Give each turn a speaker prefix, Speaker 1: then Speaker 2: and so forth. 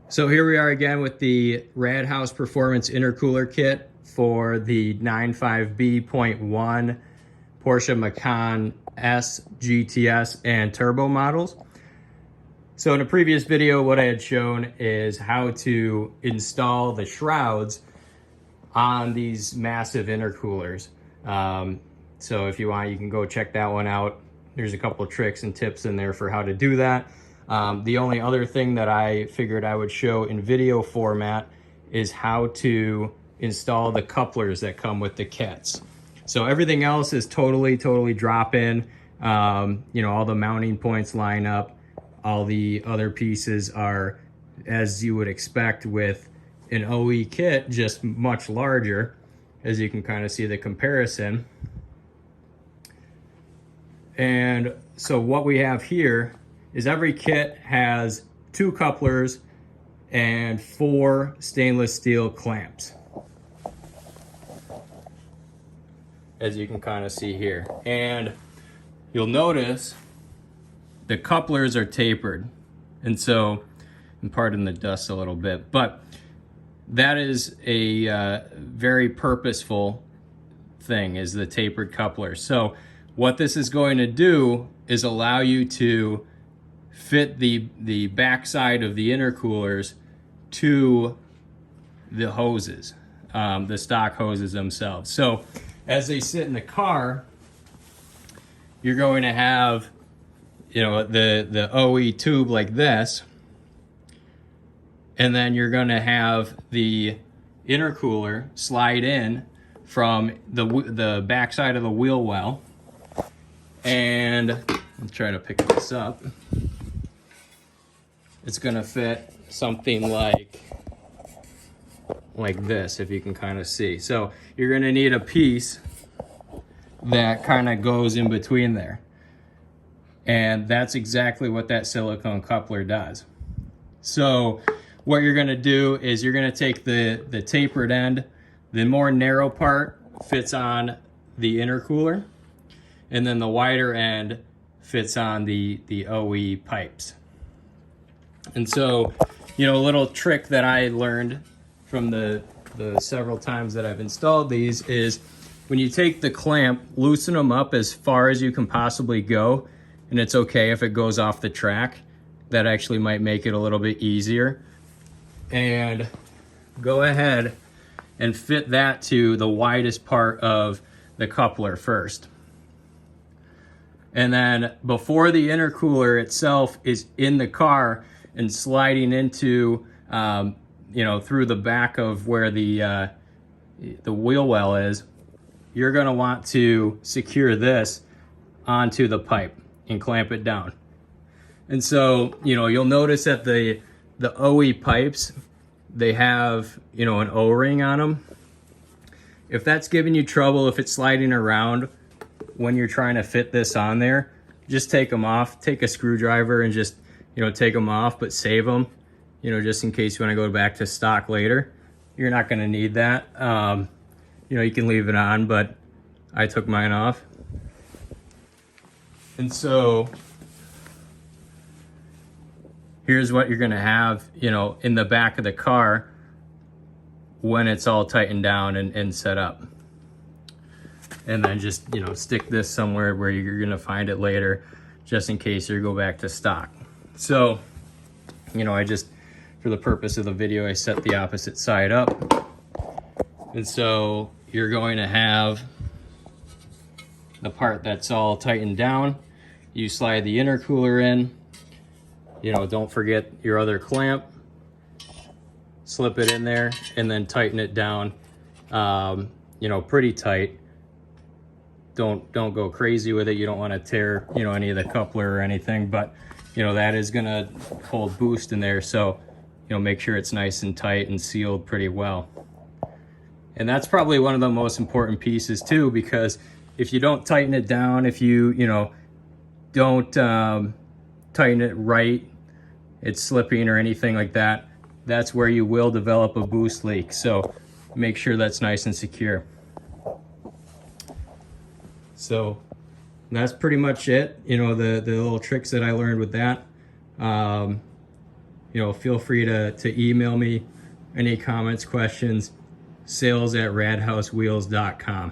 Speaker 1: So here we are again with the RADHAUS Performance Intercooler Kit for the 95B.1 Porsche Macan S, GTS, and Turbo models. So in a previous video, what I had shown is how to install the shrouds on these massive intercoolers. So if you want, you can go check that one out. There's a couple of tricks and tips in there for how to do that. The only other thing that I figured I would show in video format is how to install the couplers that come with the kits. So everything else is totally drop-in. All the mounting points line up. All the other pieces are as you would expect with an OE kit, just much larger, as you can kind of see the comparison. And so what we have here is every kit has 2 couplers and 4 stainless steel clamps, as you can kind of see here. And you'll notice the couplers are tapered, and so, and pardon the dust a little bit, but that is a very purposeful thing, is the tapered couplers. So what this is going to do is allow you to fit the backside of the intercoolers to the hoses, the stock hoses themselves. So as they sit in the car, you're going to have, the OE tube like this, and then you're going to have the intercooler slide in from the backside of the wheel well. And I'm trying to pick this up. It's going to fit something like this, if you can kind of see. So you're going to need a piece that kind of goes in between there. And that's exactly what that silicone coupler does. So what you're going to do is you're going to take the tapered end, the more narrow part fits on the intercooler, and then the wider end fits on the OE pipes. And so, a little trick that I learned from the several times that I've installed these is when you take the clamp, loosen them up as far as you can possibly go, and it's okay if it goes off the track. That actually might make it a little bit easier. And go ahead and fit that to the widest part of the coupler first. And then before the intercooler itself is in the car and sliding into, through the back of where the wheel well is, you're gonna want to secure this onto the pipe and clamp it down. And so, you'll notice that the OE pipes, they have, an O-ring on them. If that's giving you trouble, if it's sliding around when you're trying to fit this on there, just take them off. Take a screwdriver and just, take them off, but save them, just in case you want to go back to stock later. You're not going to need that. You can leave it on, but I took mine off. And so here's what you're going to have, in the back of the car when it's all tightened down and set up. And then just, stick this somewhere where you're going to find it later, just in case you go back to stock. So, I just, for the purpose of the video, I set the opposite side up. And so you're going to have the part that's all tightened down. You slide the intercooler in. Don't forget your other clamp. Slip it in there and then tighten it down, pretty tight. Don't go crazy with it. You don't want to tear, any of the coupler or anything, but, that is going to hold boost in there. So, make sure it's nice and tight and sealed pretty well. And that's probably one of the most important pieces too, because if you don't tighten it down, if you, don't tighten it right, it's slipping or anything like that, that's where you will develop a boost leak. So make sure that's nice and secure. So that's pretty much it. The little tricks that I learned with that. you know, feel free to email me any comments, questions, sales@radhauswheels.com.